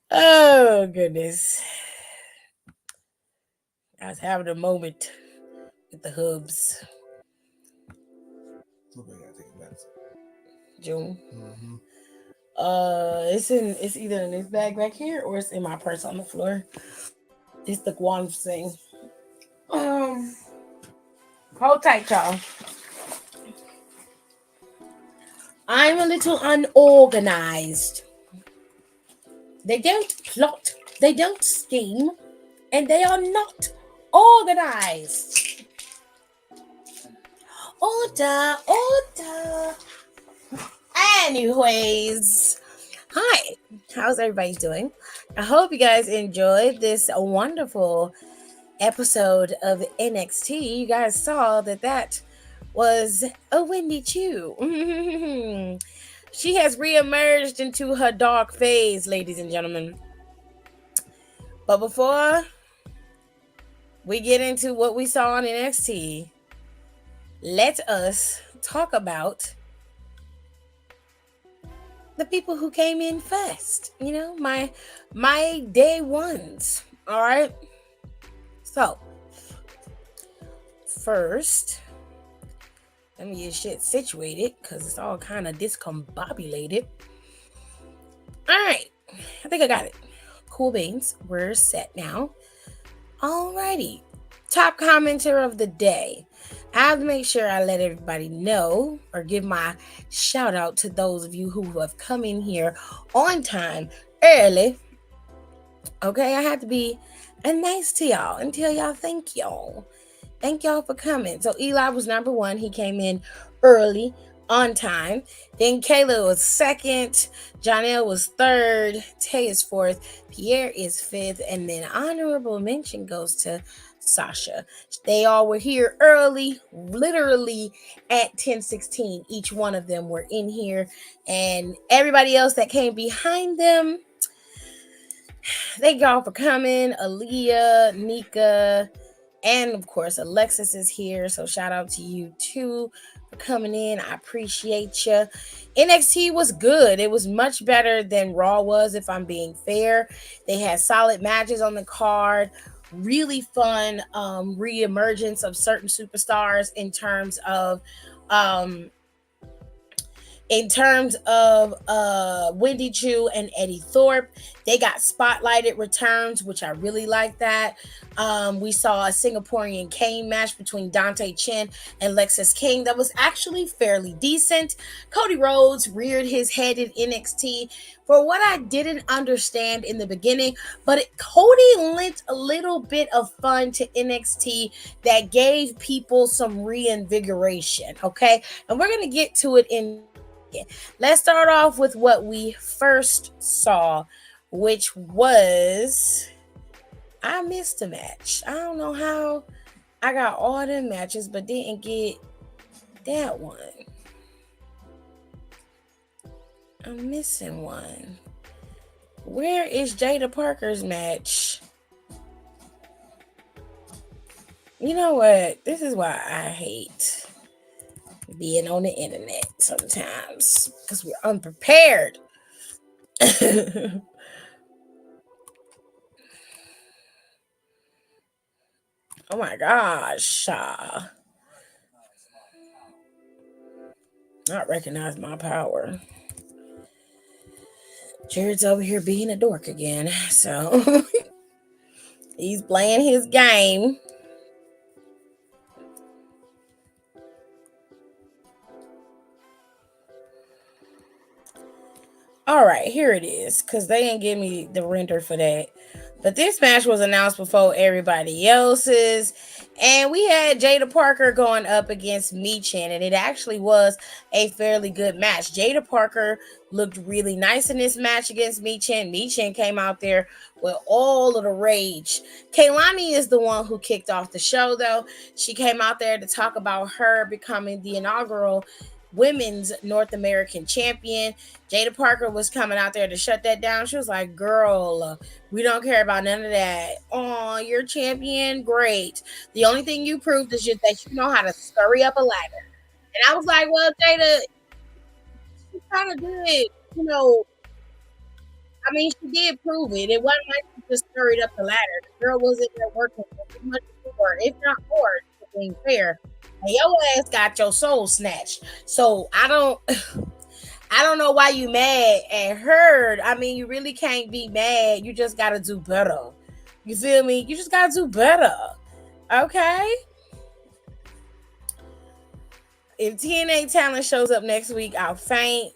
Oh goodness. I was having a moment with the hubs. Look, I gotta take a medicine. June. Mm-hmm. It's either in this bag back here or it's in my purse on the floor. It's the Guam thing. Um, hold tight, y'all. I'm a little unorganized. They don't plot, they don't scheme, and they are not organized. Order, order. Anyways, hi. How's everybody doing? I hope you guys enjoyed this wonderful episode of NXT. You guys saw that was a Wendy Chu. She has reemerged into her dark phase, ladies and gentlemen. But before we get into what we saw on NXT, let us talk about the people who came in first. You know, my day ones. All right. So first, let me get shit situated because it's all kind of discombobulated. All right, I think I got it. Cool beans, we're set now. Alrighty, top commenter of the day. I have to make sure I let everybody know or give my shout out to those of you who have come in here on time, early. Okay, I have to be nice to y'all and tell y'all thank y'all. Thank y'all for coming. So Eli was number one. He came in early, on time. Then Kayla was second. Jonelle was third. Tay is fourth. Pierre is fifth. And then honorable mention goes to Sasha. They all were here early, literally at 10:16. Each one of them were in here. And everybody else that came behind them, thank y'all for coming. Aaliyah, Nika, and of course, Alexis is here. So shout out to you too for coming in. I appreciate you. NXT was good. It was much better than Raw was, if I'm being fair. They had solid matches on the card. Really fun re-emergence of certain superstars um, in terms of Wendy Chu and Eddie Thorpe. They got spotlighted returns, which I really like that. We saw a Singaporean cane match between Dante Chen and Lexus King that was actually fairly decent. Cody Rhodes reared his head in NXT for what I didn't understand in the beginning, but Cody lent a little bit of fun to NXT that gave people some reinvigoration, okay? And we're going to get to it in. Let's start off with what we first saw, which was I missed a match. I don't know how I got all the matches but didn't get that one. I'm missing one. Where is Jada Parker's match? You know what? This is why I hate being on the internet sometimes, because we're unprepared. Oh my gosh. Not recognize my power. Jared's over here being a dork again. So he's playing his game. All right, here it is, because they didn't give me the render for that. But this match was announced before everybody else's. And we had Jada Parker going up against Michin, and it actually was a fairly good match. Jada Parker looked really nice in this match against Michin. Michin came out there with all of the rage. Kaylani is the one who kicked off the show, though. She came out there to talk about her becoming the inaugural women's North American champion. Jada Parker was coming out there to shut that down. She was like, girl, we don't care about none of that. Oh, you're champion? Great. The only thing you proved is just that you know how to scurry up a ladder. And I was like, well, Jada, kind of did, you know, I mean, she did prove it. It wasn't like she just scurried up the ladder. The girl was in there working for as much more, if not more, to being fair. And your ass got your soul snatched. So I don't know why you mad at her. I mean, you really can't be mad. You just gotta do better. You feel me? You just gotta do better. Okay? If TNA talent shows up next week, I'll faint.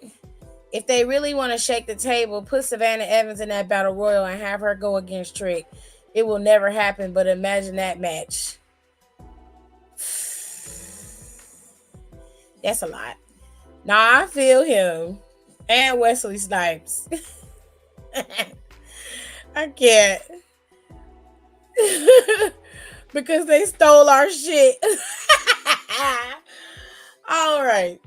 If they really want to shake the table, put Savannah Evans in that battle royal and have her go against Trick. It will never happen, but imagine that match. That's a lot. Nah, I feel him. And Wesley Snipes. I can't. Because they stole our shit. All right.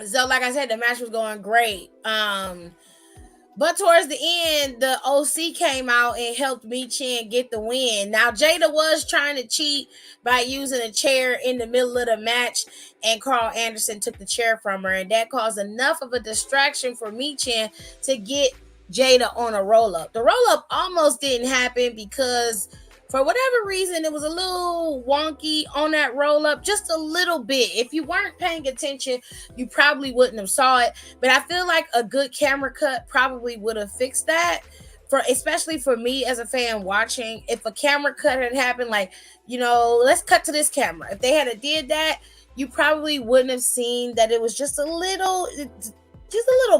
So, like I said, the match was going great. But towards the end, the OC came out and helped Michin get the win. Now, Jada was trying to cheat by using a chair in the middle of the match, and Carl Anderson took the chair from her, and that caused enough of a distraction for Michin to get Jada on a roll up. The roll up almost didn't happen because for whatever reason, it was a little wonky on that roll up, just a little bit. If you weren't paying attention, you probably wouldn't have saw it. But I feel like a good camera cut probably would have fixed that. For especially for me as a fan watching, if a camera cut had happened, like, let's cut to this camera. If they had did that, you probably wouldn't have seen that it was just a little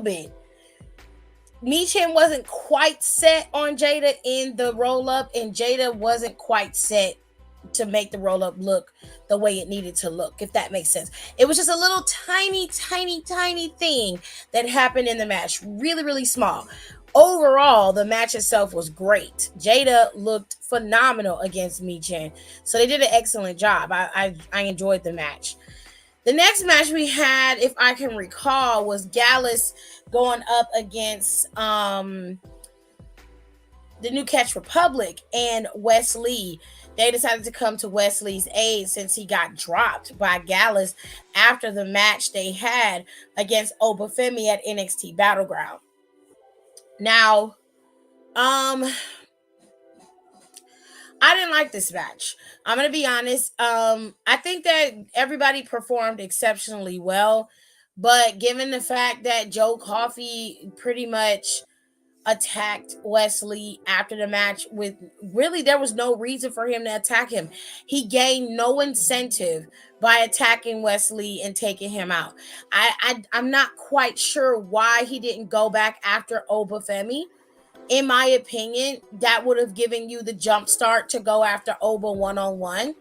bit. Michin wasn't quite set on Jada in the roll up, and Jada wasn't quite set to make the roll up look the way it needed to look, if that makes sense. It was just a little tiny, tiny, tiny thing that happened in the match, really, really small. Overall, the match itself was great. Jada looked phenomenal against Michin, so they did an excellent job. I enjoyed the match. The next match we had, if I can recall, was Gallus going up against the New Catch Republic and Wes Lee. They decided to come to Wesley's aid since he got dropped by Gallus after the match they had against Obafemi at NXT Battleground. Now, I didn't like this match. I'm gonna be honest. I think that everybody performed exceptionally well, but given the fact that Joe Coffey pretty much attacked Wesley after the match, with really there was no reason for him to attack him. He gained no incentive by attacking Wesley and taking him out. I'm not quite sure why he didn't go back after Obafemi. In my opinion, that would have given you the jump start to go after Oba one-on-one.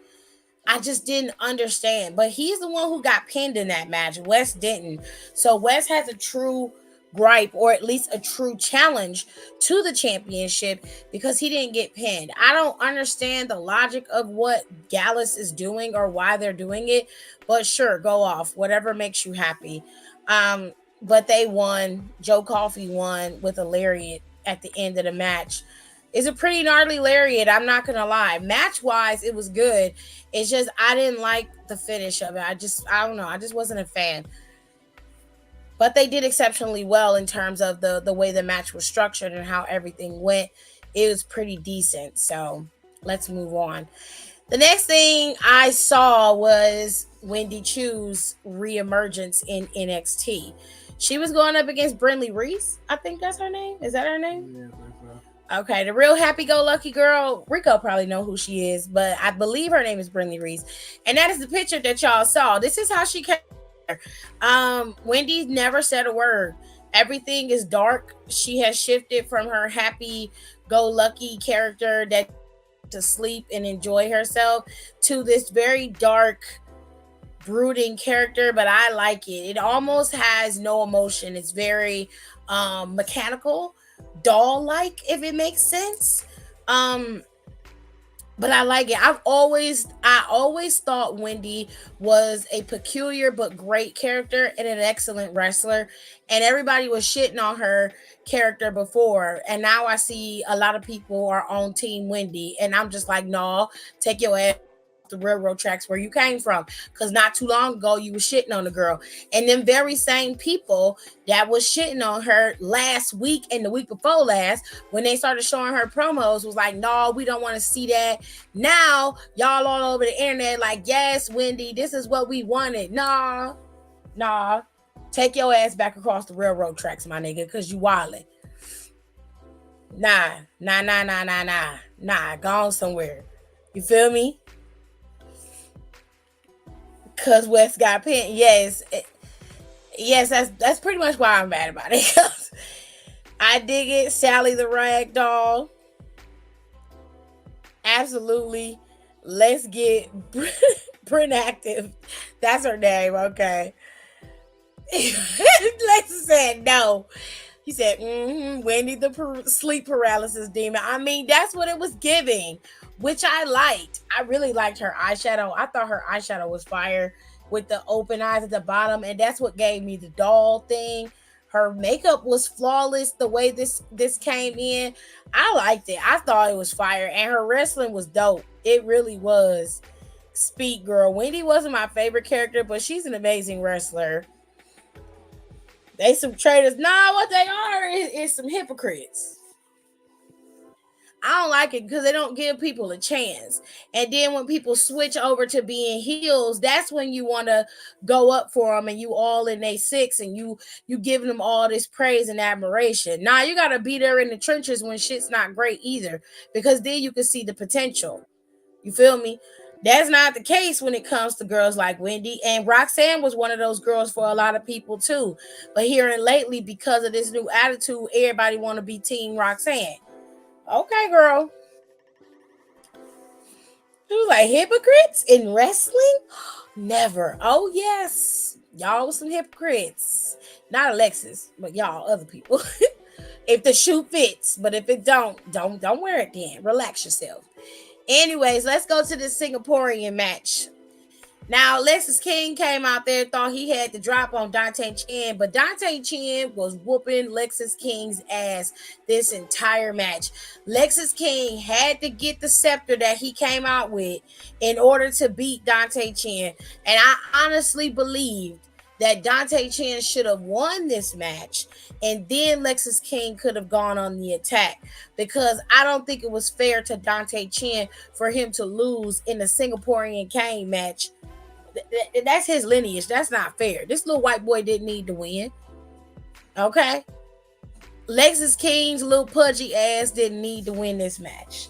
I just didn't understand. But he's the one who got pinned in that match. Wes didn't. So Wes has a true gripe, or at least a true challenge to the championship, because he didn't get pinned. I don't understand the logic of what Gallus is doing or why they're doing it. But sure, go off. Whatever makes you happy. But they won. Joe Coffey won with a lariat at the end of the match. It's a pretty gnarly lariat, I'm not gonna lie. Match wise, it was good. It's just I didn't like the finish of it. I don't know. I just wasn't a fan. But they did exceptionally well in terms of the way the match was structured and how everything went. It was pretty decent. So let's move on. The next thing I saw was Wendy Chu's reemergence in NXT. She was going up against Brinley Reese. I think that's her name. Is that her name? Yeah, I think so. Okay, the real happy-go-lucky girl. Rico probably know who she is, but I believe her name is Brinley Reese. And that is the picture that y'all saw. This is how she came. Wendy never said a word. Everything is dark. She has shifted from her happy-go-lucky character that to sleep and enjoy herself to this very dark, brooding character, but I like it. It almost has no emotion. It's very mechanical, doll-like, if it makes sense. But I like it. I always thought Wendy was a peculiar but great character and an excellent wrestler. And everybody was shitting on her character before. And now I see a lot of people are on Team Wendy. And I'm just like, no, take your ass. the railroad tracks where you came from, because not too long ago you were shitting on the girl, and them very same people that was shitting on her last week and the week before last, when they started showing her promos, was like, no, we don't want to see that. Now y'all all over the internet like, yes, Wendy, this is what we wanted. Nah, take your ass back across the railroad tracks, my nigga, because you wildin'. Nah, gone somewhere. You feel me? Cause West got pinned. Yes, that's pretty much why I'm mad about it. I dig it. Sally the Rag Doll. Absolutely. Let's get Brent Active. That's her name, okay. Lexus said no. He said, Wendy the sleep paralysis demon. I mean, that's what it was giving, which I liked. I really liked her eyeshadow. I thought her eyeshadow was fire with the open eyes at the bottom, and that's what gave me the doll thing. Her makeup was flawless the way this came in. I liked it. I thought it was fire, and her wrestling was dope. It really was. Speak, girl. Wendy wasn't my favorite character, but she's an amazing wrestler. They some traitors. Nah, what they are is some hypocrites. I don't like it because they don't give people a chance. And then when people switch over to being heels, that's when you want to go up for them and you all in a six and you giving them all this praise and admiration. Now you got to be there in the trenches when shit's not great either, because then you can see the potential. You feel me? That's not the case when it comes to girls like Wendy. And Roxanne was one of those girls for a lot of people too. But here and lately, because of this new attitude, everybody want to be Team Roxanne. Okay, girl. She was like, hypocrites in wrestling? Never. Oh, yes. Y'all was some hypocrites. Not Alexis, but y'all, other people. If the shoe fits, but if it don't wear it then. Relax yourself. Anyways, let's go to the Singaporean match. Now, Lexus King came out there, thought he had the drop on Dante Chen, but Dante Chen was whooping Lexus King's ass this entire match. Lexus King had to get the scepter that he came out with in order to beat Dante Chen. And I honestly believed that Dante Chen should have won this match, and then Lexus King could have gone on the attack, because I don't think it was fair to Dante Chen for him to lose in the Singaporean Kane match. That's his lineage. That's not fair. This little white boy didn't need to win. Okay? Lexus King's little pudgy ass didn't need to win this match.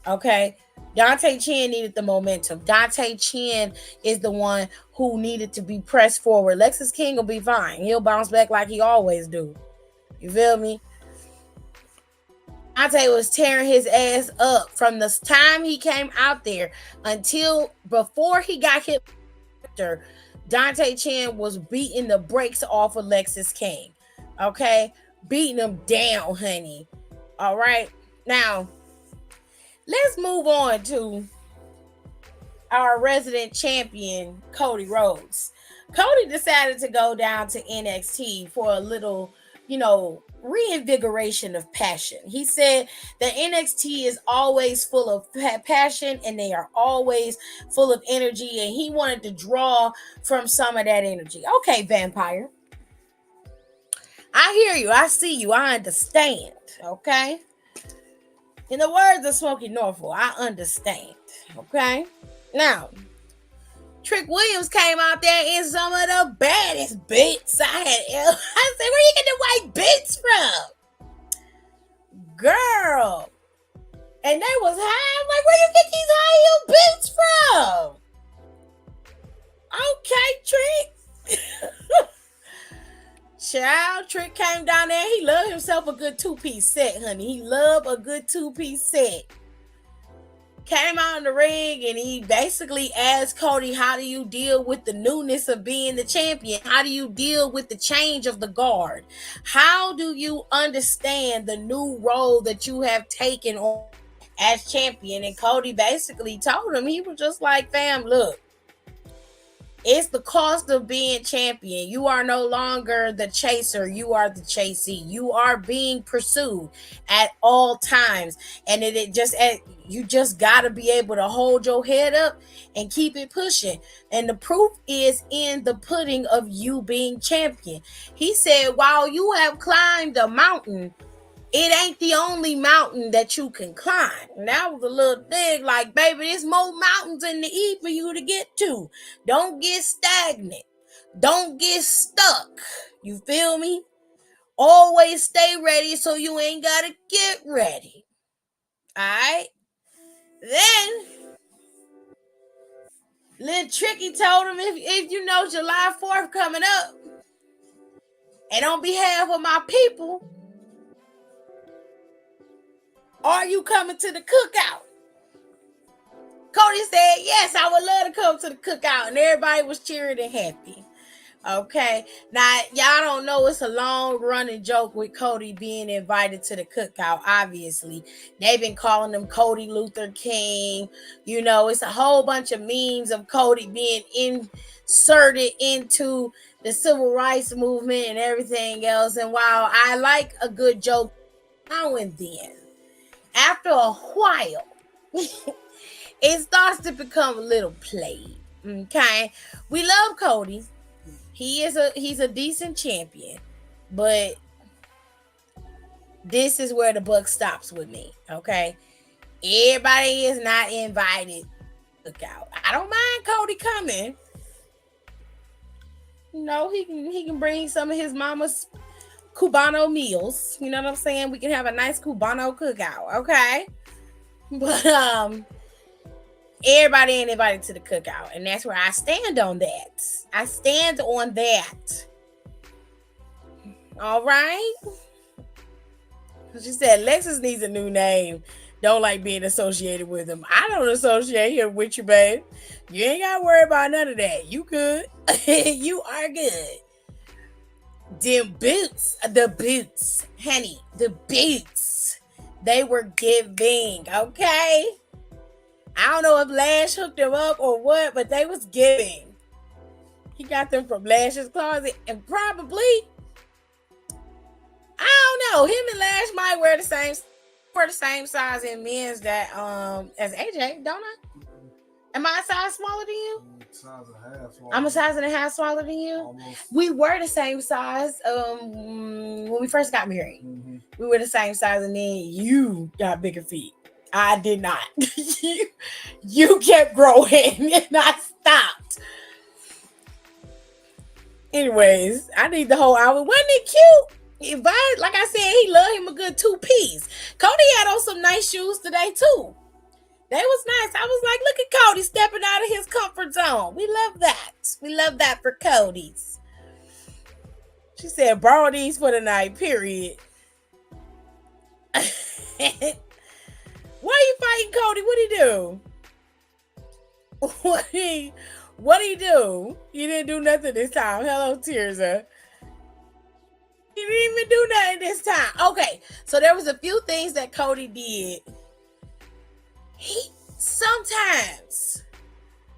Okay? Dante Chen needed the momentum. Dante Chen is the one who needed to be pressed forward. Lexus King will be fine. He'll bounce back like he always do. You feel me? Dante was tearing his ass up from the time he came out there until before he got hit. Dante Chen was beating the brakes off of Lexus King. Okay? Beating him down, honey. All right? Now, let's move on to our resident champion, Cody Rhodes. Cody decided to go down to NXT for a little, reinvigoration of passion. He said that NXT is always full of passion and they are always full of energy, and he wanted to draw from some of that energy. Okay, Vampire. I hear you. I see you. I understand. Okay? In the words of Smokey Norfolk, I understand. Okay? Now, Trick Williams came out there in some of the baddest beats I had. I said, where you get the white beats from? Girl. And they was high. I'm like, where you get these high heel beats from? Okay, Trick. Child, Trick came down there. He loved himself a good two-piece set, honey. He loved a good two-piece set. Came out in the ring and he basically asked Cody, how do you deal with the newness of being the champion? How do you deal with the change of the guard? How do you understand the new role that you have taken on as champion? And Cody basically told him, he was just like, fam, look, It's the cost of being champion. You are no longer the chaser. You are the chasee. You are being pursued at all times. And you just got to be able to hold your head up and keep it pushing. And the proof is in the pudding of you being champion. He said, while you have climbed a mountain, it ain't the only mountain that you can climb. And that was a little dig, like, baby, there's more mountains in the east for you to get to. Don't get stagnant. Don't get stuck. You feel me? Always stay ready so you ain't gotta get ready. Alright? Then Little Tricky told him, if you know July 4th coming up, and on behalf of my people, are you coming to the cookout? Cody said, yes, I would love to come to the cookout. And everybody was cheering and happy. Okay. Now, y'all don't know it's a long running joke with Cody being invited to the cookout. Obviously, they've been calling him Cody Luther King. You know, it's a whole bunch of memes of Cody being inserted into the civil rights movement and everything else. And while I like a good joke now and then, after a while, it starts to become a little played. Okay. We love Cody. He's a decent champion, but this is where the buck stops with me. Okay. Everybody is not invited. Look out. I don't mind Cody coming. You know, he can bring some of his mama's Cubano meals. You know what I'm saying? We can have a nice Cubano cookout. Okay. But everybody ain't invited to the cookout, and that's where I stand on that. I stand on that. All right. She said Lexus needs a new name. Don't like being associated with him. I don't associate him with you, babe. You ain't got to worry about none of that. You good. You are good. Them boots, honey, the boots, they were giving, okay? I don't know if Lash hooked them up or what, but they was giving. He got them from Lash's closet, and probably, I don't know, him and Lash might wear the same size in men's that as AJ, don't I? Am I a size smaller than you? I'm a size and a half smaller than you. Almost. We were the same size when we first got married. Mm-hmm. We were the same size, and then you got bigger feet. I did not. You kept growing and I stopped. Anyways, I need the whole hour. Wasn't it cute? Like I said, he loved him a good 2-piece. Cody had on some nice shoes today too. They was nice. I was like, look at Cody stepping out of his comfort zone. We love that. We love that for Cody's. She said, borrow these for the night, period. Why are you fighting Cody? What'd he do? What'd he do? You didn't do nothing this time. Hello, Tirza. He didn't even do nothing this time. Okay, so there was a few things that Cody did.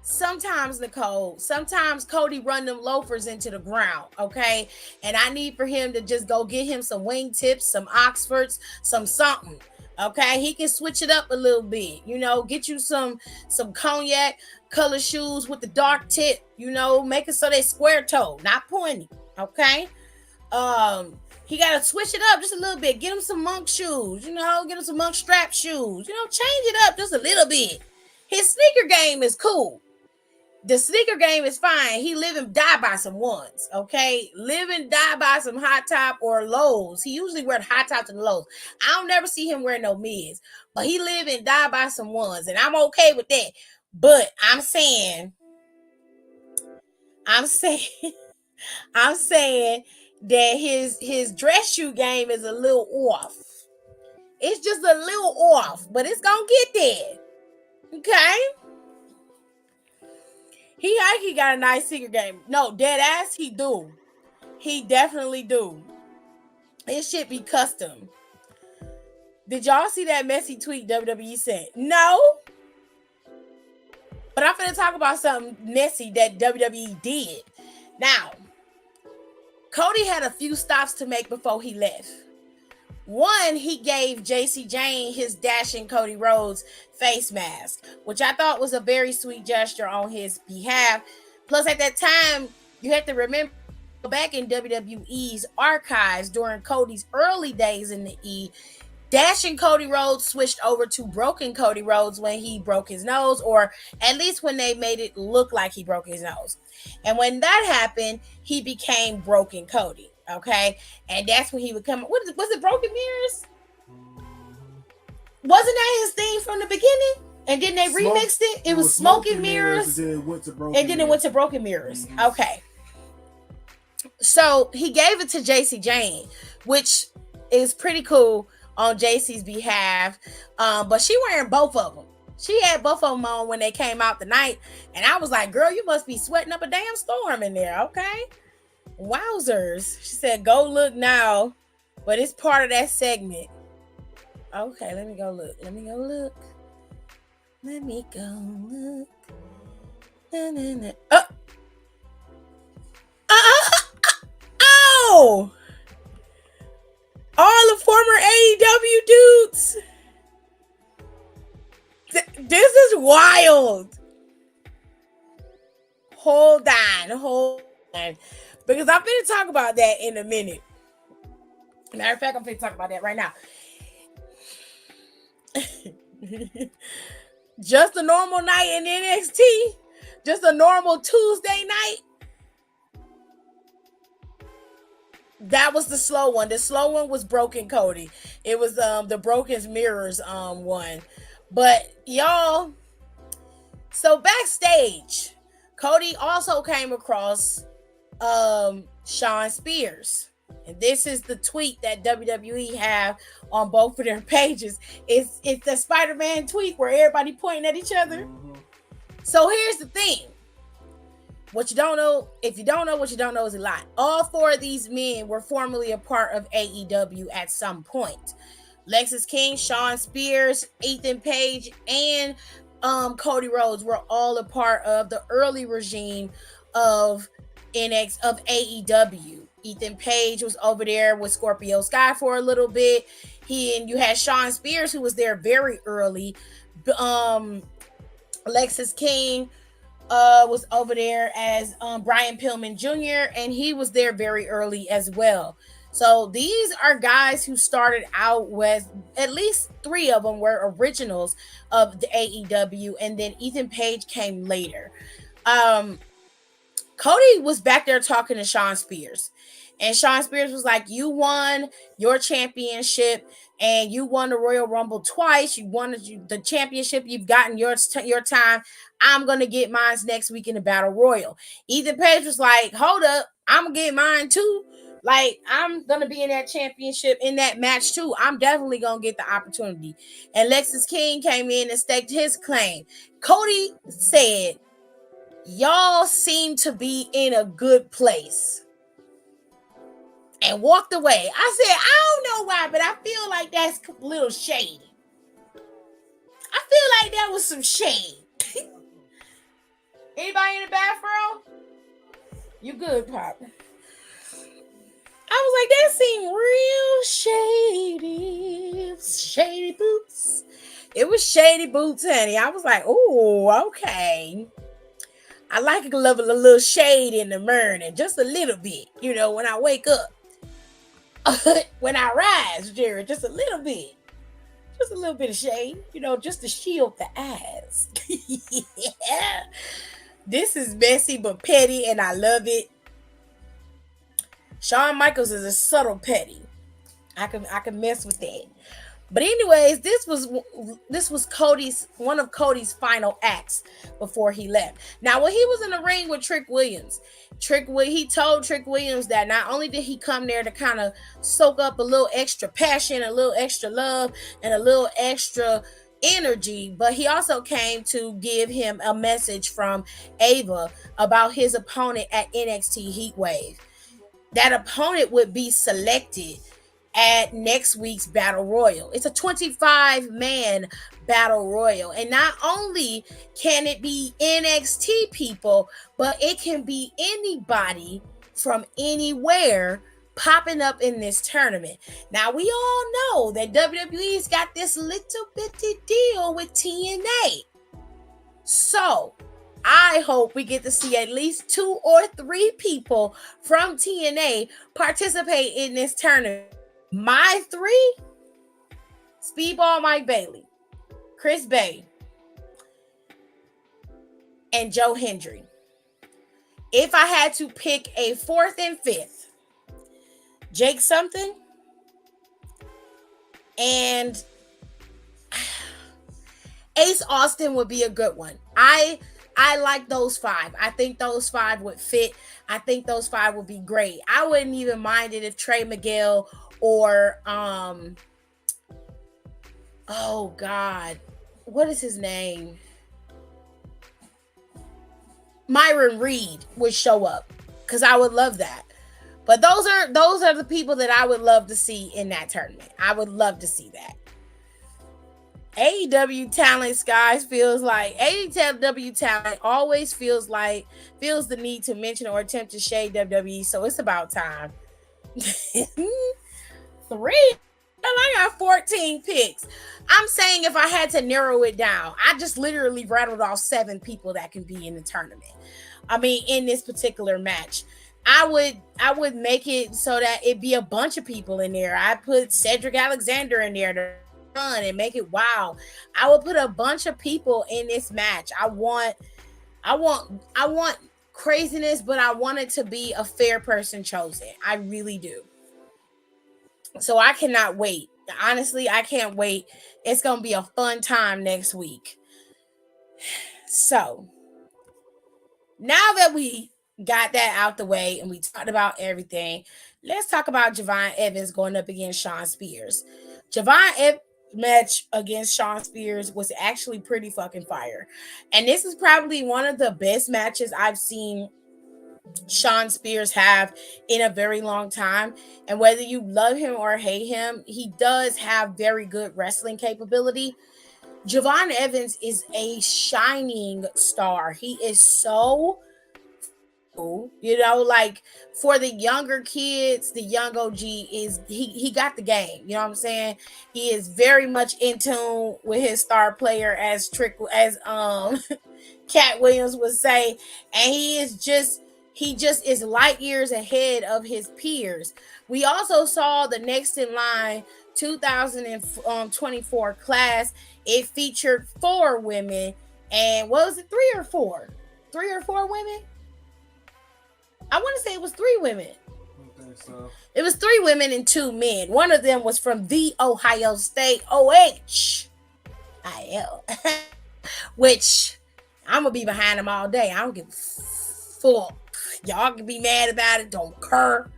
Sometimes Cody run them loafers into the ground, okay? And I need for him to just go get him some wingtips, some Oxfords, some something. Okay, he can switch it up a little bit, you know, get you some cognac color shoes with the dark tip, you know, make it so they square toe, not pointy. Okay. He gotta switch it up just a little bit. Get him some monk shoes, you know, get him some monk strap shoes, you know, change it up just a little bit. His sneaker game is cool. The sneaker game is fine. He live and die by some ones, okay? Live and die by some high top or lows. He usually wear the high top to the lows. I don't never see him wear no mids, but he live and die by some ones, and I'm okay with that. But I'm saying that his dress shoe game is a little off. It's just a little off, but it's gonna get there, okay? He got a nice sneaker game. No, dead ass, he do. He definitely do. It should be custom. Did y'all see that messy tweet WWE sent? No. But I'm gonna talk about something messy that WWE did. Now, Cody had a few stops to make before he left. One, he gave JC Jane his dashing Cody Rhodes face mask, which I thought was a very sweet gesture on his behalf. Plus, at that time, you have to remember back in WWE's archives during Cody's early days in the E, dashing Cody Rhodes switched over to broken Cody Rhodes when he broke his nose, or at least when they made it look like he broke his nose. And when that happened, he became broken Cody. Okay, and that's when he would come. What was it? Broken Mirrors? Wasn't that his theme from the beginning? And then they remixed it. It was Smoking Mirrors, and then it went to Broken Mirrors. Mm-hmm. Okay, so he gave it to JC Jane, which is pretty cool on JC's behalf. But she wearing both of them. She had both of them on when they came out tonight, and I was like, "Girl, you must be sweating up a damn storm in there." Okay. Wowzers. She said, "Go look now," but it's part of that segment. Okay, let me go look. Let me go look. Na, na, na. Oh! All the former AEW dudes. This is wild. Hold on. Because I'm going to talk about that in a minute. Matter of fact, I'm going to talk about that right now. Just a normal night in NXT. Just a normal Tuesday night. That was the slow one. The slow one was Broken Cody. It was the Broken Mirrors one. But y'all, so backstage, Cody also came across Shawn Spears. And this is the tweet that WWE have on both of their pages. It's the Spider-Man tweet where everybody pointing at each other. Mm-hmm. So here's the thing. What you don't know, if you don't know what you don't know is a lot. All four of these men were formerly a part of AEW at some point. Lexis King, Shawn Spears, Ethan Page, and Cody Rhodes were all a part of the early regime of AEW. Ethan Page was over there with Scorpio Sky for a little bit. You had Shawn Spears, who was there very early. Lexis King was over there as Brian Pillman Jr., and he was there very early as well. So these are guys who started out with, at least 3 of them were originals of the AEW, and then Ethan Page came later. Cody was back there talking to Shawn Spears, and Shawn Spears was like, "You won your championship, and you won the Royal Rumble twice. You won the championship. You've gotten your time. I'm gonna get mine next week in the Battle Royal." Ethan Page was like, "Hold up, I'm gonna get mine too. Like, I'm gonna be in that championship in that match too. I'm definitely gonna get the opportunity." And Lexis King came in and staked his claim. Cody said, "Y'all seem to be in a good place," and walked away. I said, I don't know why, but I feel like that's a little shady. I feel like that was some shade. Anybody in the bathroom? You good, Pop? I was like, that seemed real shady. Shady boots. It was shady boots, honey. I was like, oh, okay. I like a little shade in the morning, just a little bit, when I wake up. When I rise, Jared, just a little bit. Just a little bit of shade, just to shield the eyes. Yeah. This is messy but petty, and I love it. Shawn Michaels is a subtle petty. I can mess with that. But anyways, this was one of Cody's final acts before he left. Now, when he was in the ring with Trick Williams, he told Trick Williams that not only did he come there to kind of soak up a little extra passion, a little extra love, and a little extra energy, but he also came to give him a message from Ava about his opponent at NXT Heatwave. That opponent would be selected at next week's Battle Royal. It's a 25-man Battle Royal. And not only can it be NXT people, but it can be anybody from anywhere popping up in this tournament. Now, we all know that WWE's got this little bitty deal with TNA. So, I hope we get to see at least 2 or 3 people from TNA participate in this tournament. My 3: Speedball Mike Bailey, Chris Bay, and Joe Hendry. If I had to pick a 4th and 5th, Jake something and Ace Austin would be a good one. I like those 5. I think those 5 would fit. I think those 5 would be great. I wouldn't even mind it if Trey Miguel or oh God, what is his name? Myron Reed would show up, because I would love that. But those are the people that I would love to see in that tournament. I would love to see that. AEW talent, guys, feels like AEW talent always feels the need to mention or attempt to shade WWE. So it's about time. 3. I got 14 picks. I'm saying if I had to narrow it down, I just literally rattled off 7 people that can be in the tournament. I mean, in this particular match, I would make it so that it be a bunch of people in there. I put Cedric Alexander in there to run and make it wow. I would put a bunch of people in this match. I want craziness, but I want it to be a fair person chosen. I really do. So I cannot wait. Honestly, I can't wait. It's going to be a fun time next week. So, now that we got that out the way and we talked about everything, let's talk about Javon Evans going up against Shawn Spears. Javon Evans' match against Shawn Spears was actually pretty fucking fire. And this is probably one of the best matches I've seen Shawn Spears have in a very long time. And whether you love him or hate him, he does have very good wrestling capability. Javon Evans is a shining star. He is so cool. Like for the younger kids, the young OG is he got the game. You know what I'm saying? He is very much in tune with his star player, as Cat Williams would say, and he just is light years ahead of his peers. We also saw the next in line 2024 class. It featured 4 women, and what was it, 3 or 4? 3 or 4 women? I want to say it was 3 women. I think so. It was 3 women and 2 men. One of them was from the Ohio State OHIL, which I'm gonna be behind them all day. I don't give a fuck. Y'all can be mad about it. Don't care.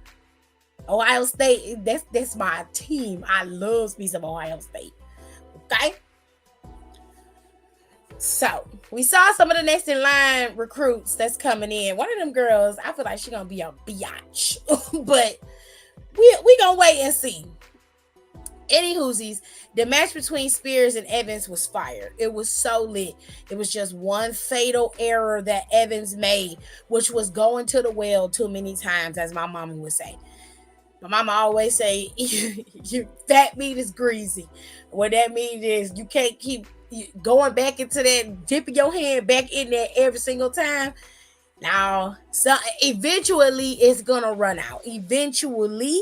Ohio State, that's my team. I love me some Ohio State. Okay. So we saw some of the next in line recruits that's coming in. One of them girls, I feel like she's gonna be a biatch, but we gonna wait and see. Any whoosies, the match between Spears and Evans was fire. It was so lit. It was just one fatal error that Evans made, which was going to the well too many times, as my mama would say. My mama always say, "Your fat meat is greasy." What that means is you can't keep going back into that, dipping your hand back in there every single time. Now, so eventually it's gonna run out. Eventually,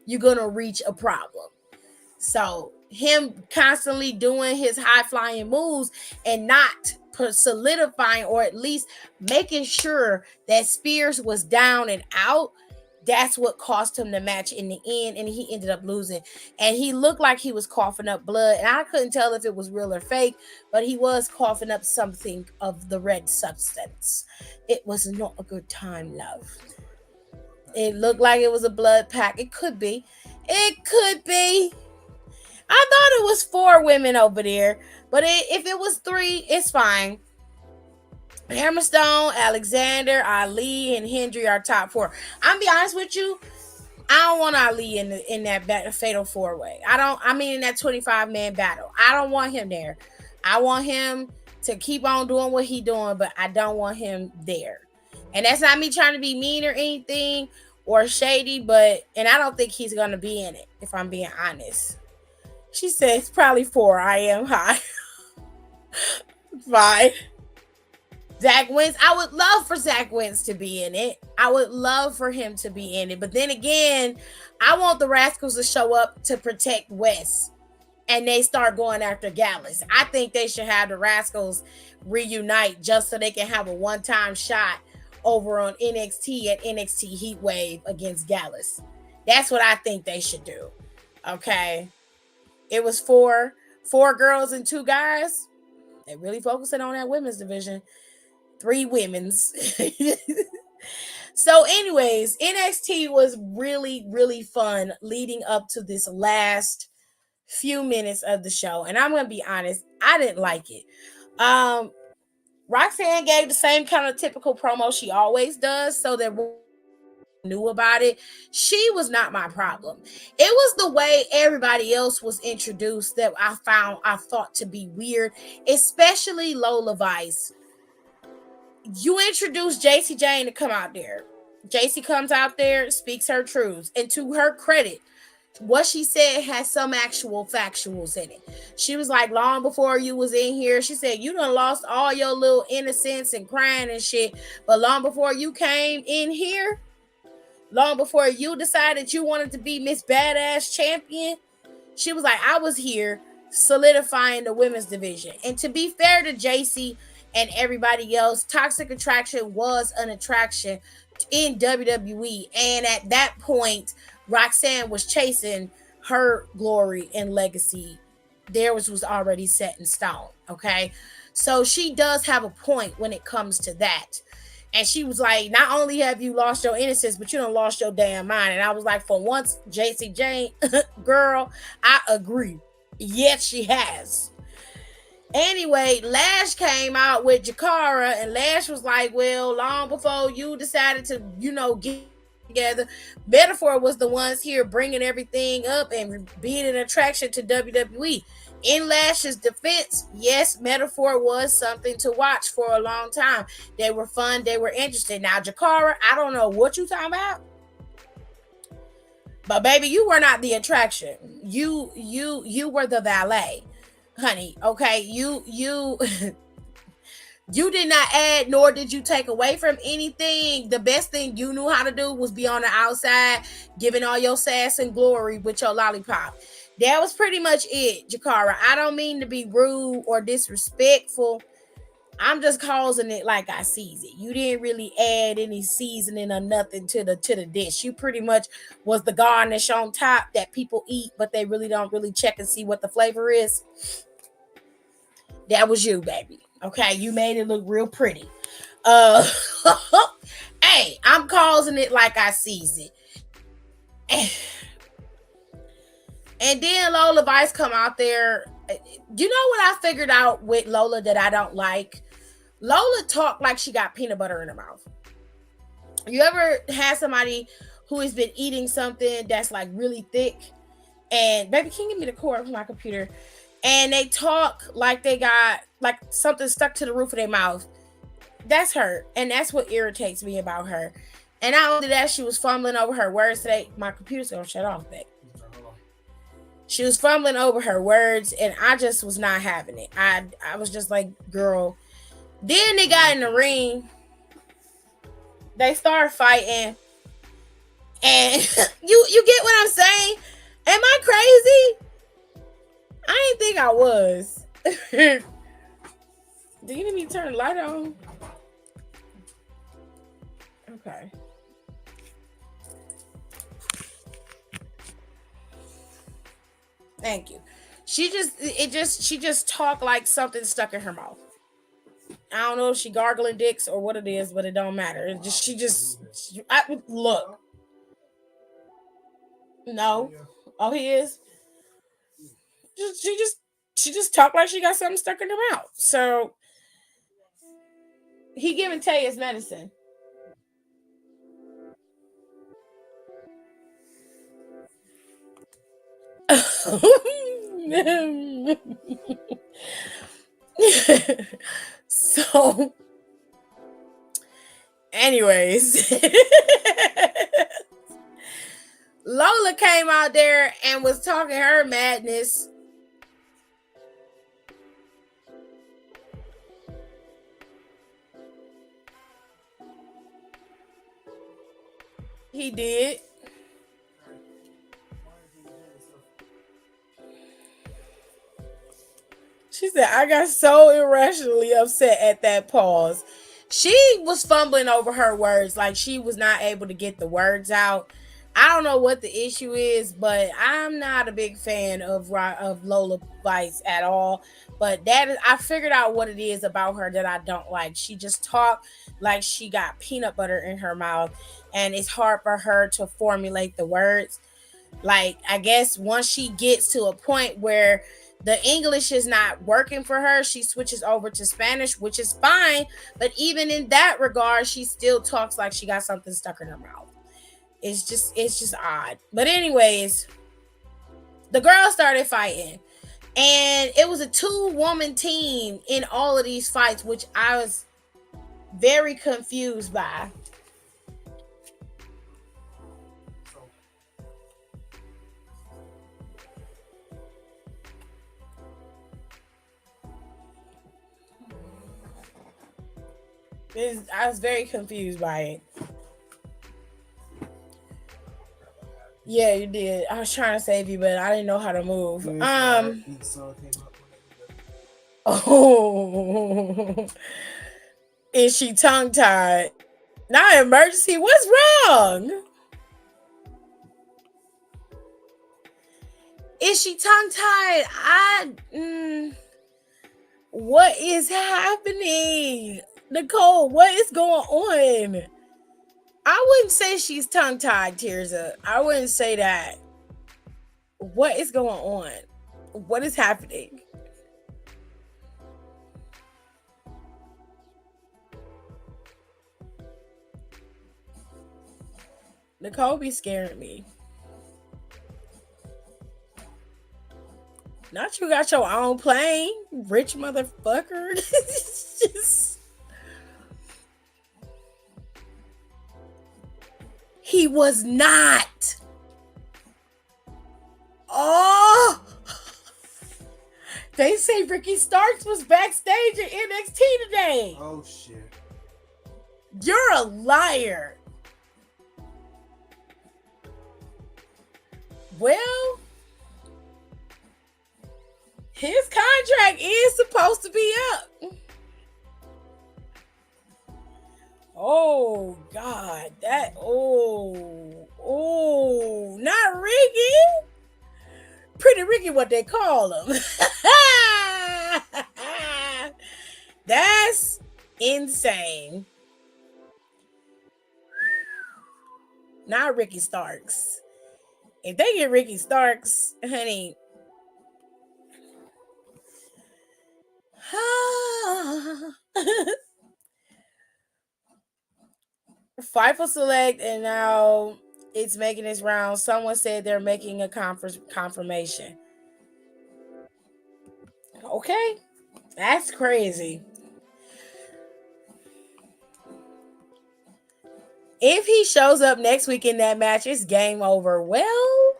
you're gonna reach a problem. So him constantly doing his high flying moves and not solidifying, or at least making sure that Spears was down and out, that's what cost him the match in the end, and he ended up losing. And he looked like he was coughing up blood, and I couldn't tell if it was real or fake, but he was coughing up something of the red substance. It was not a good time, love. It looked like it was a blood pack. It could be. I thought it was 4 women over there, but if it was 3, it's fine. Hammerstone, Alexander, Ali, and Hendry are top 4. I'm be honest with you, I don't want Ali in that fatal four way. I don't. I mean, in that 25-man battle, I don't want him there. I want him to keep on doing what he doing, but I don't want him there. And that's not me trying to be mean or anything or shady, but and I don't think he's gonna be in it. If I'm being honest, she says probably four. I am high. Fine. Zach Wentz. I would love for Zach Wentz to be in it. I would love for him to be in it. But then again, I want the Rascals to show up to protect Wes. And they start going after Gallus. I think they should have the Rascals reunite just so they can have a one-time shot over on NXT at NXT Heatwave against Gallus. That's what I think they should do. Okay. It was four girls and two guys. They really focusing on that women's division. Three women's. So, anyways, NXT was really, really fun leading up to this last few minutes of the show. And I'm gonna be honest, I didn't like it. Roxanne gave the same kind of typical promo she always does, so that knew about it. She was not my problem. It was the way everybody else was introduced that I thought to be weird, especially Lola Vice. You introduce JC Jane to come out there. JC comes out there, speaks her truths, and to her credit, what she said has some actual factuals in it. She was like, long before you was in here, she said, you done lost all your little innocence and crying and shit. But long before you came in here, long before you decided you wanted to be Miss Badass Champion, she was like, I was here solidifying the women's division. And to be fair to JC and everybody else, Toxic Attraction was an attraction in WWE. And at that point, Roxanne was chasing her glory and legacy. Theirs was already set in stone. Okay. So she does have a point when it comes to that. And she was like, not only have you lost your innocence, but you done lost your damn mind. And I was like, for once, JC Jane, girl, I agree. Yes, she has. Anyway, Lash came out with Jakara, and Lash was like, well, long before you decided to, get together, Metaphor was the ones here bringing everything up and being an attraction to WWE. In Lash's defense, yes, Metaphor was something to watch for a long time. They were fun. They were interesting. Now, Jakara, I don't know what you talking about, but baby, you were not the attraction. You were the valet, honey. Okay, you you did not add nor did you take away from anything. The best thing you knew how to do was be on the outside, giving all your sass and glory with your lollipop. That was pretty much it, Jakara. I don't mean to be rude or disrespectful. I'm just causing it like I sees it. You didn't really add any seasoning or nothing to the dish. You pretty much was the garnish on top that people eat, but they really don't really check and see what the flavor is. That was you, baby. Okay, you made it look real pretty. Uh Hey, I'm causing it like I sees it. And then Lola Vice come out there. You know what I figured out with Lola that I don't like? Lola talk like she got peanut butter in her mouth. You ever had somebody who has been eating something that's like really thick? And baby, can you give me the cord from my computer? And they talk like they got like something stuck to the roof of their mouth. That's her. And that's what irritates me about her. And not only that, she was fumbling over her words today. My computer's gonna shut off, babe. She was fumbling over her words, and I just was not having it. I was just like, girl. Then they got in the ring. They started fighting. And you get what I'm saying? Am I crazy? I didn't think I was. Do you need me to turn the light on? Okay. Thank you. She just talked like something stuck in her mouth. I don't know if she gargling dicks or what it is, but it don't matter. Look. No. Oh, he is. She just she just talked like she got something stuck in her mouth. So he giving Tay his medicine. So, anyways, Lola came out there and was talking her madness. He did. She said, I got so irrationally upset at that pause. She was fumbling over her words, like she was not able to get the words out. I don't know what the issue is, but I'm not a big fan of Lola Vice at all. But that is, I figured out what it is about her that I don't like. She just talked like she got peanut butter in her mouth, and it's hard for her to formulate the words. Like, I guess once she gets to a point where the English is not working for her, she switches over to Spanish, which is fine. But even in that regard, she still talks like she got something stuck in her mouth. It's just odd. But anyways, the girls started fighting. And it was a 2-woman team in all of these fights, which I was very confused by. I was very confused by it. Yeah, you did. I was trying to save you, but I didn't know how to move. Oh, is she tongue tied? Not emergency. What's wrong? Is she tongue tied? What is happening, Nicole? What is going on? I wouldn't say she's tongue tied, Tirza. I wouldn't say that. What is going on? What is happening? Nicole be scaring me. Not you got your own plane, rich motherfucker. Just... He was not. Oh, they say Ricky Starks was backstage at NXT today. Oh shit. You're a liar. Well, his contract is supposed to be up. Oh God, not Ricky. Pretty Ricky, what they call him. That's insane. Not Ricky Starks. If they get Ricky Starks, honey. FIFA Select, and now it's making its round. Someone said they're making a confirmation. Okay, that's crazy. If he shows up next week in that match, it's game over. Well,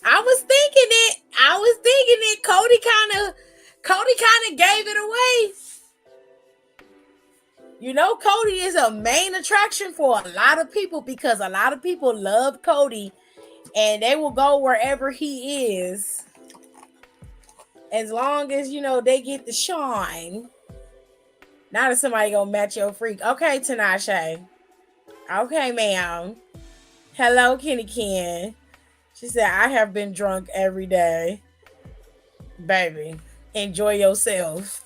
I was thinking it. Cody kind of gave it away. You know, Cody is a main attraction for a lot of people because a lot of people love Cody and they will go wherever he is as long as, they get the shine. Not if somebody gonna match your freak. Okay, Tinashe. Okay, ma'am. Hello, Kenny Ken. She said, I have been drunk every day. Baby, enjoy yourself.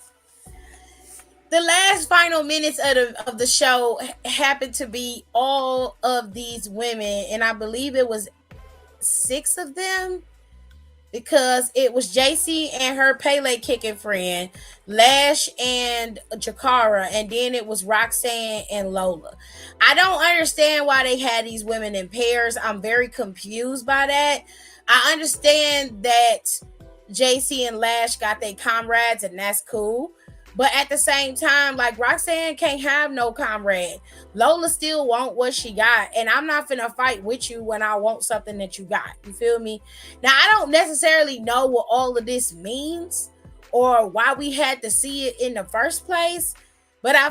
The last final minutes of the show happened to be all of these women, and I believe it was 6 of them, because it was JC and her Pele kicking friend, Lash and Jakara, and then it was Roxanne and Lola. I don't understand why they had these women in pairs. I'm very confused by that. I understand that JC and Lash got their comrades, and that's cool. But at the same time, like, Roxanne can't have no comrade. Lola still want what she got, and I'm not finna fight with you when I want something that you got. You feel me? Now, I don't necessarily know what all of this means or why we had to see it in the first place, but I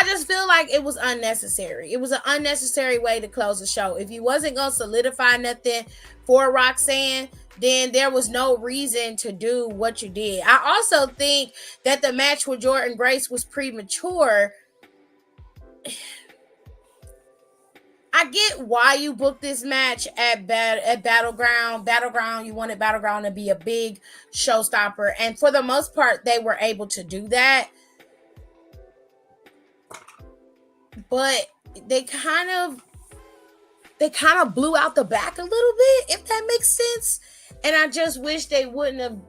just feel like it was unnecessary. It was an unnecessary way to close the show. If you wasn't gonna solidify nothing for Roxanne, then there was no reason to do what you did. I also think that the match with Jordynne Grace was premature. I get why you booked this match at Battleground. Battleground, you wanted Battleground to be a big showstopper, and for the most part, they were able to do that. But they kind of blew out the back a little bit, if that makes sense. And I just wish they wouldn't have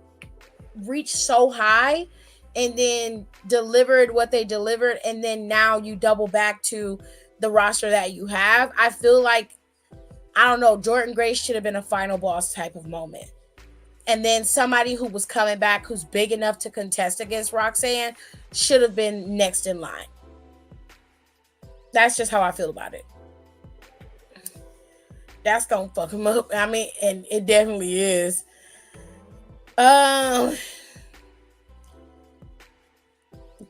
reached so high and then delivered what they delivered, and then now you double back to the roster that you have. I feel like, I don't know, Jordynne Grace should have been a final boss type of moment. And then somebody who was coming back who's big enough to contest against Roxanne should have been next in line. That's just how I feel about it. That's gonna fuck him up. I mean, and it definitely is.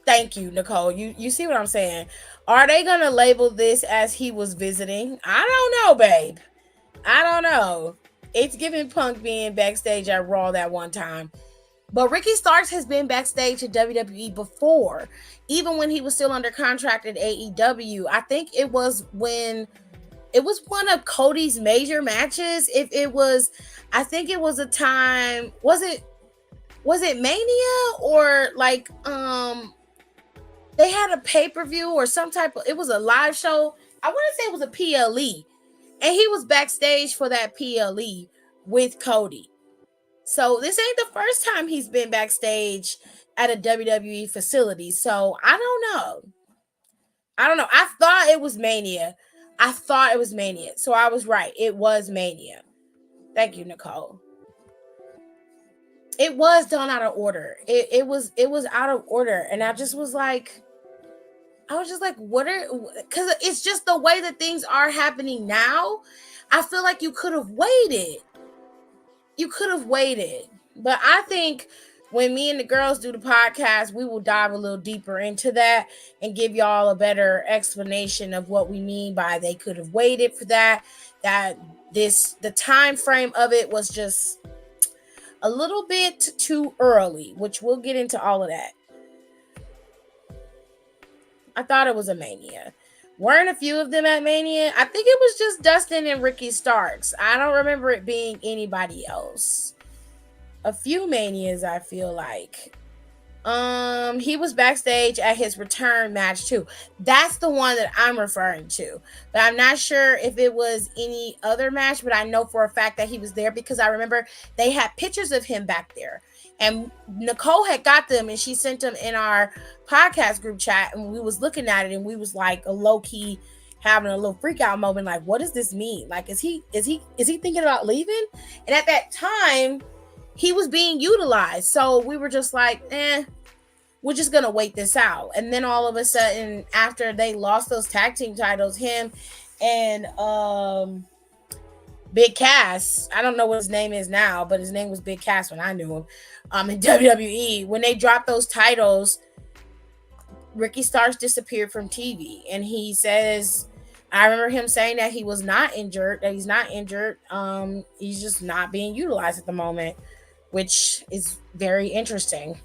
Thank you, Nicole. You see what I'm saying? Are they gonna label this as he was visiting? I don't know, babe. I don't know. It's giving Punk being backstage at Raw that one time. But Ricky Starks has been backstage at WWE before, even when he was still under contract at AEW. I think it was one of Cody's major matches. I think it was a time, was it Mania, or like they had a pay-per-view or some type of, it was a live show. I want to say it was a PLE, and he was backstage for that PLE with Cody. So this ain't the first time he's been backstage at a WWE facility. So I don't know. I thought it was Mania. So I was right. It was Mania. Thank you, Nicole. It was done out of order. It was out of order. And I just was like, because it's just the way that things are happening now. I feel like you could have waited. But I think when me and the girls do the podcast, we will dive a little deeper into that and give y'all a better explanation of what we mean by they could have waited for that. The time frame of it was just a little bit too early, which we'll get into all of that. I thought it was a Mania. Weren't a few of them at Mania? I think it was just Dustin and Ricky Starks. I don't remember it being anybody else. A few Manias, I feel like. He was backstage at his return match too. That's the one that I'm referring to. But I'm not sure if it was any other match, but I know for a fact that he was there because I remember they had pictures of him back there. And Nicole had got them and she sent them in our podcast group chat, and we was looking at it and we was like a low-key having a little freak out moment, like, what does this mean? Like, is he thinking about leaving? And at that time, he was being utilized. So we were just like, we're just going to wait this out. And then all of a sudden, after they lost those tag team titles, him and Big Cass, I don't know what his name is now, but his name was Big Cass when I knew him, in WWE. When they dropped those titles, Ricky Starks disappeared from TV. And he says, I remember him saying that he was not injured, he's just not being utilized at the moment, which is very interesting.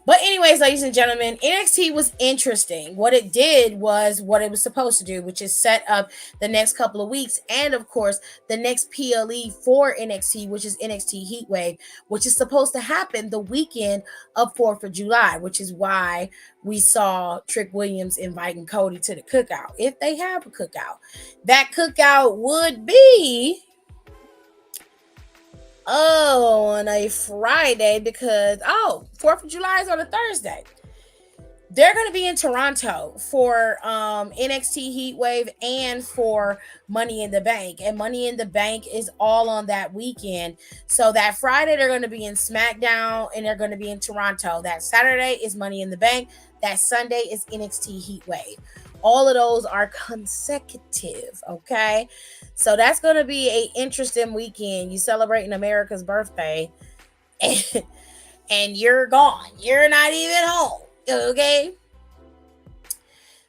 But anyways, ladies and gentlemen, NXT was interesting. What it did was what it was supposed to do, which is set up the next couple of weeks. And of course, the next PLE for NXT, which is NXT Heatwave, which is supposed to happen the weekend of 4th of July, which is why we saw Trick Williams inviting Cody to the cookout. If they have a cookout, that cookout would be on a Friday because 4th of July is on a Thursday. they're going to be in Toronto for NXT Heat Wave and for Money in the Bank. And Money in the Bank is all on that weekend. So that Friday, they're going to be in SmackDown and they're going to be in Toronto. That Saturday is Money in the Bank. That Sunday is NXT Heat Wave. All of those are consecutive, okay? So that's going to be a interesting weekend. You celebrating America's birthday and, and you're gone. You're not even home, okay?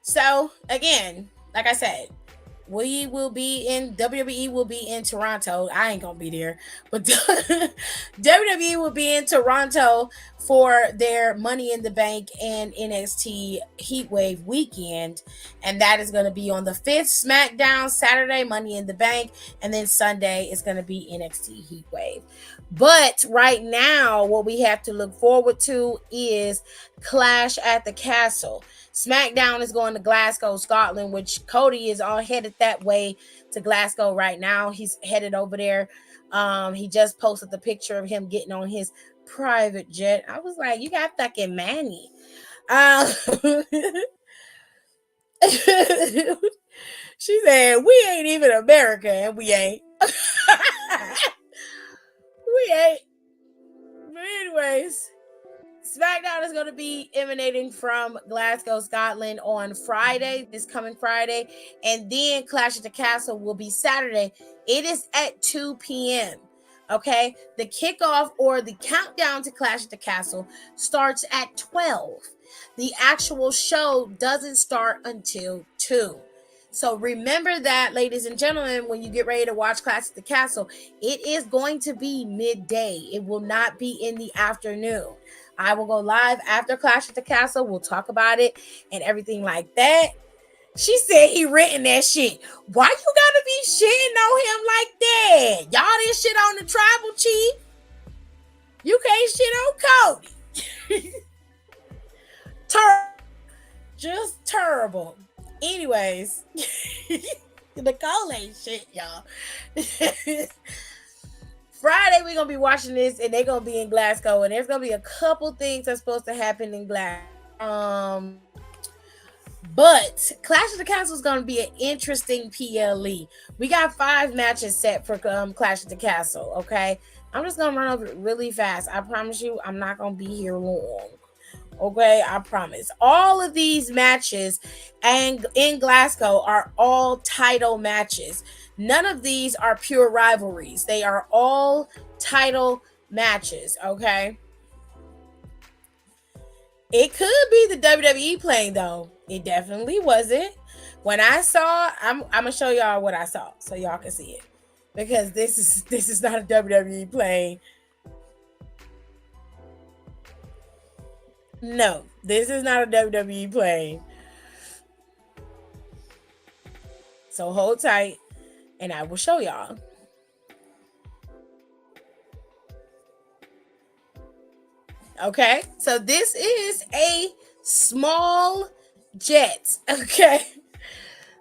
So again, like I said, we will be in WWE will be in Toronto. I ain't gonna be there, but WWE will be in Toronto for their Money in the Bank and NXT Heatwave weekend, and that is going to be on the 5th. SmackDown Saturday, Money in the Bank, and then Sunday is going to be NXT Heatwave. But right now, what we have to look forward to is Clash at the Castle. SmackDown is going to Glasgow, Scotland, which Cody is all headed that way to Glasgow right now. He's headed over there. He just posted the picture of him getting on his private jet. I was like, you got fucking money. She said, we ain't even America, and we ain't. We ain't. But anyways, SmackDown is going to be emanating from Glasgow, Scotland on Friday, this coming Friday. And then Clash at the Castle will be Saturday. It is at 2 p.m. Okay. The kickoff or the countdown to Clash at the Castle starts at 12. The actual show doesn't start until 2. So remember that, ladies and gentlemen, when you get ready to watch Clash at the Castle, it is going to be midday. It will not be in the afternoon. I will go live after Clash at the Castle. We'll talk about it and everything like that. She said he written that shit. Why you gotta be shitting on him like that? Y'all didn't shit on the tribal chief. You can't shit on Cody. Just terrible. Anyways, Nicole ain't shit, y'all. Friday, we're going to be watching this, and they're going to be in Glasgow, and there's going to be a couple things that's supposed to happen in Glasgow. But Clash of the Castle is going to be an interesting PLE. We got 5 matches set for Clash of the Castle, okay? I'm just going to run over it really fast. I promise you, I'm not going to be here long. Okay, I promise. All of these matches and in Glasgow are all title matches. None of these are pure rivalries. They are all title matches, okay? It could be the WWE playing though. It definitely wasn't. When I saw, I'm gonna show y'all what I saw so y'all can see it. Because this is not a WWE playing. No, this is not a WWE plane. So hold tight and I will show y'all. Okay, so this is a small jet. Okay,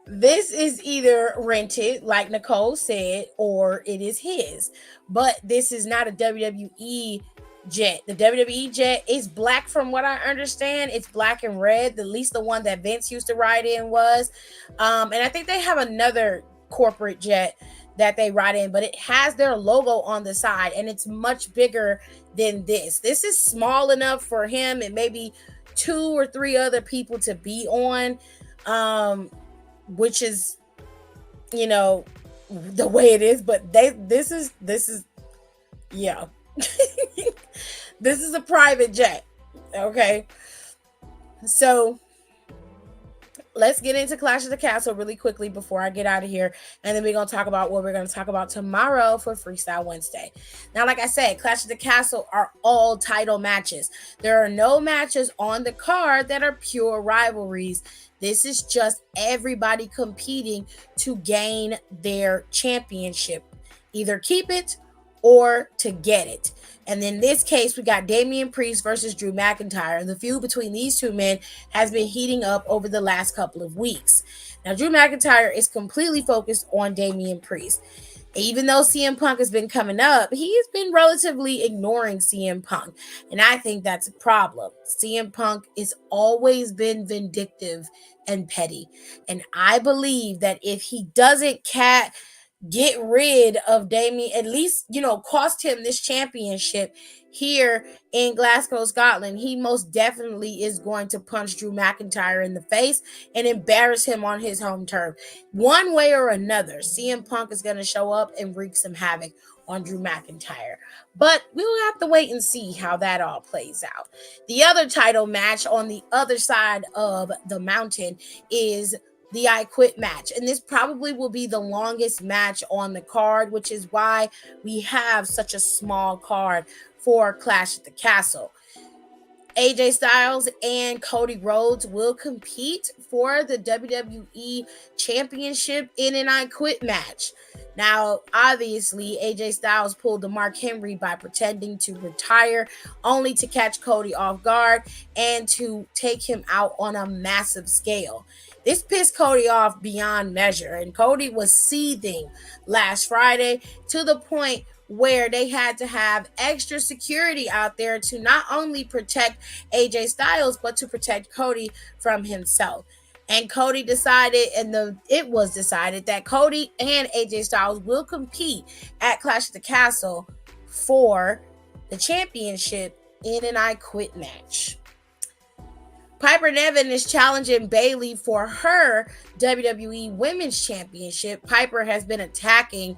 this is either rented, like Nicole said, or it is his. But this is not a WWE jet. The WWE jet is black from what I understand. It's black and red. At least the one that Vince used to ride in was. And I think they have another corporate jet that they ride in, but it has their logo on the side and it's much bigger than this. This is small enough for him and maybe 2 or 3 other people to be on, which is, you know, the way it is. But this is yeah. This is a private jet. Okay. So let's get into Clash of the Castle really quickly before I get out of here. And then we're going to talk about what we're going to talk about tomorrow for Freestyle Wednesday. Now, like I said, Clash of the Castle are all title matches. There are no matches on the card that are pure rivalries. This is just everybody competing to gain their championship. Either keep it or to get it. And in this case, we got Damian Priest versus Drew McIntyre. And the feud between these two men has been heating up over the last couple of weeks. Now, Drew McIntyre is completely focused on Damian Priest. Even though CM Punk has been coming up, he's been relatively ignoring CM Punk. And I think that's a problem. CM Punk has always been vindictive and petty. And I believe that if he doesn't get rid of Damien, at least, cost him this championship here in Glasgow, Scotland, he most definitely is going to punch Drew McIntyre in the face and embarrass him on his home turf. One way or another, CM Punk is going to show up and wreak some havoc on Drew McIntyre. But we'll have to wait and see how that all plays out. The other title match on the other side of the mountain is the I Quit match. And this probably will be the longest match on the card, which is why we have such a small card for Clash at the Castle. AJ Styles and Cody Rhodes will compete for the WWE Championship in an I Quit match. Now, obviously, AJ Styles pulled the Mark Henry by pretending to retire, only to catch Cody off guard and to take him out on a massive scale. This pissed Cody off beyond measure, and Cody was seething last Friday to the point where they had to have extra security out there to not only protect AJ Styles, but to protect Cody from himself. And Cody decided, it was decided that Cody and AJ Styles will compete at Clash of the Castle for the championship in an I Quit match. Piper Niven is challenging Bayley for her WWE Women's Championship. Piper has been attacking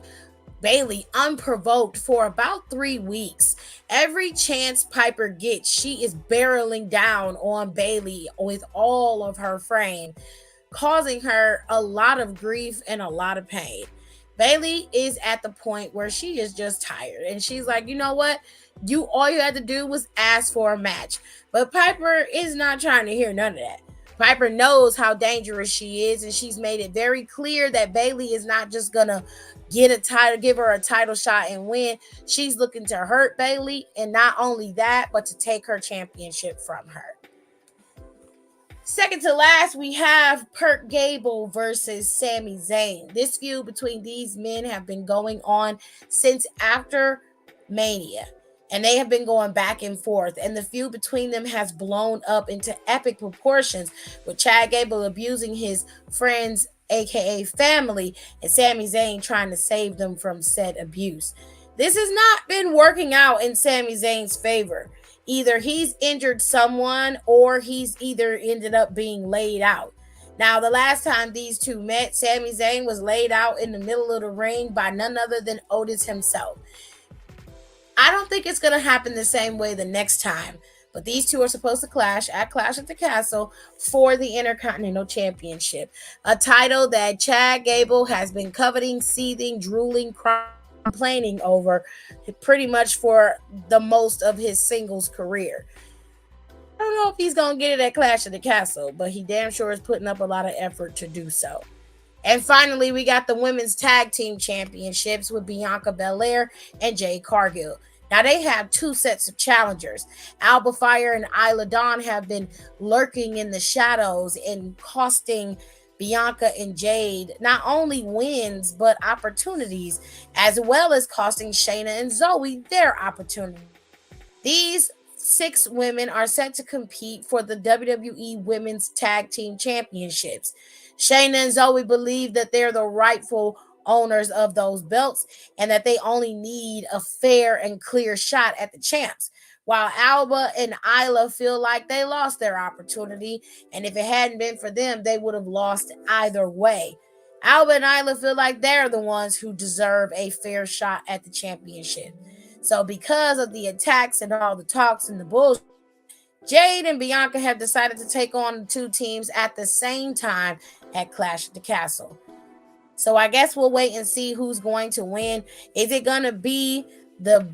Bayley unprovoked for about 3 weeks. Every chance Piper gets, she is barreling down on Bayley with all of her frame, causing her a lot of grief and a lot of pain. Bayley is at the point where she is just tired, and she's like, you know what? All you had to do was ask for a match. But Piper is not trying to hear none of that. Piper knows how dangerous she is, and she's made it very clear that Bayley is not just gonna give her a title shot and win. She's looking to hurt Bayley, and not only that, but to take her championship from her. Second to last, we have Kurt Gable versus Sami Zayn. This feud between these men have been going on since after Mania, and they have been going back and forth, and the feud between them has blown up into epic proportions, with Chad Gable abusing his friends, aka family, and Sami Zayn trying to save them from said abuse. This has not been working out in Sami Zayn's favor. Either he's injured someone, or he's either ended up being laid out. Now, the last time these two met, Sami Zayn was laid out in the middle of the ring by none other than Otis himself. I don't think it's going to happen the same way the next time, but these two are supposed to clash at Clash at the Castle for the Intercontinental Championship, a title that Chad Gable has been coveting, seething, drooling, crying, complaining over pretty much for the most of his singles career. I don't know if he's going to get it at Clash of the Castle, but he damn sure is putting up a lot of effort to do so. And finally, we got the Women's Tag Team Championships with Bianca Belair and Jade Cargill. Now, they have 2 sets of challengers. Alba Fire and Isla Dawn have been lurking in the shadows and costing Bianca and Jade not only wins, but opportunities, as well as costing Shayna and Zoe their opportunity. These 6 women are set to compete for the WWE Women's Tag Team Championships. Shayna and Zoe believe that they're the rightful owners of those belts and that they only need a fair and clear shot at the champs, while Alba and Isla feel like they lost their opportunity, and if it hadn't been for them, they would have lost either way. Alba and Isla feel like they're the ones who deserve a fair shot at the championship. So because of the attacks and all the talks and the bullshit, Jade and Bianca have decided to take on the 2 teams at the same time at Clash at the Castle. So I guess we'll wait and see who's going to win. Is it going to be the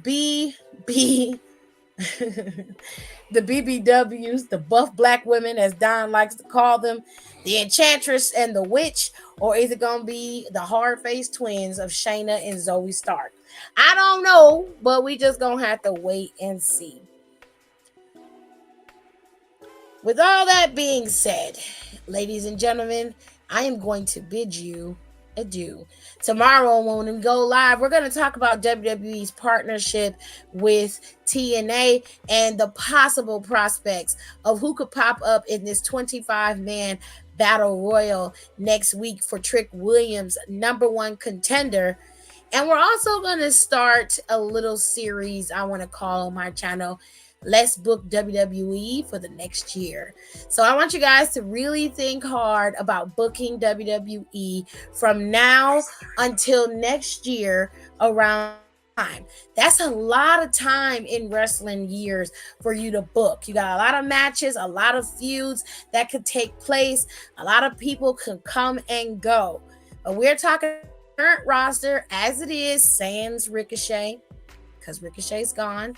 the BBWs, the buff black women, as Don likes to call them, the Enchantress and the Witch, or is it going to be the hard-faced twins of Shayna and Zoe Stark? I don't know, but we just going to have to wait and see. With all that being said, ladies and gentlemen, I am going to bid you ado. Tomorrow, when we go live, we're going to talk about WWE's partnership with TNA and the possible prospects of who could pop up in this 25-man battle royal next week for Trick Williams' number one contender. And we're also going to start a little series I want to call on my channel, Let's Book WWE for the next year. So I want you guys to really think hard about booking WWE from now until next year around time. That's a lot of time in wrestling years for you to book. You got a lot of matches, a lot of feuds that could take place. A lot of people could come and go. But we're talking current roster as it is, sans Ricochet, because Ricochet's gone.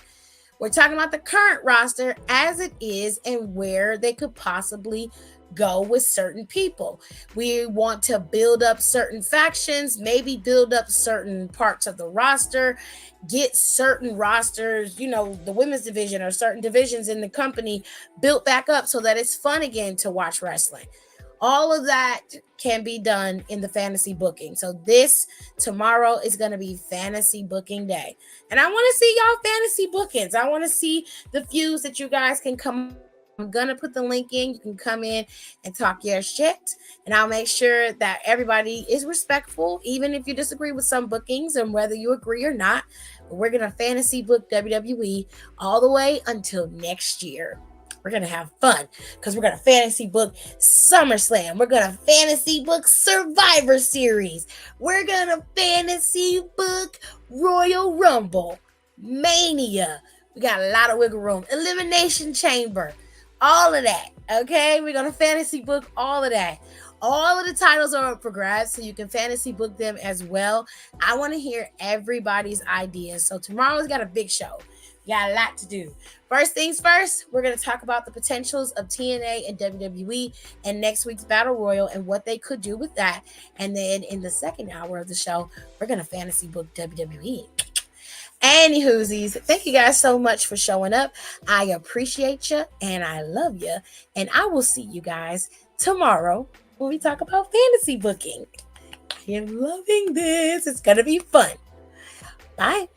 We're talking about the current roster as it is and where they could possibly go with certain people. We want to build up certain factions, maybe build up certain parts of the roster, get certain rosters, the women's division or certain divisions in the company built back up so that it's fun again to watch wrestling. All of that can be done in the fantasy booking. So this tomorrow is going to be fantasy booking day. And I want to see y'all fantasy bookings. I want to see the feuds that you guys can come up with. I'm going to put the link in. You can come in and talk your shit. And I'll make sure that everybody is respectful, even if you disagree with some bookings and whether you agree or not. But we're going to fantasy book WWE all the way until next year. We're going to have fun because we're going to fantasy book SummerSlam. We're going to fantasy book Survivor Series. We're going to fantasy book Royal Rumble, Mania. We got a lot of wiggle room. Elimination Chamber. All of that. Okay? We're going to fantasy book all of that. All of the titles are up for grabs, so you can fantasy book them as well. I want to hear everybody's ideas. So tomorrow's got a big show. We got a lot to do. First things first, we're going to talk about the potentials of TNA and WWE and next week's Battle Royal and what they could do with that. And then in the second hour of the show, we're going to fantasy book WWE. Anywhoosies, thank you guys so much for showing up. I appreciate you and I love you. And I will see you guys tomorrow when we talk about fantasy booking. I am loving this. It's going to be fun. Bye.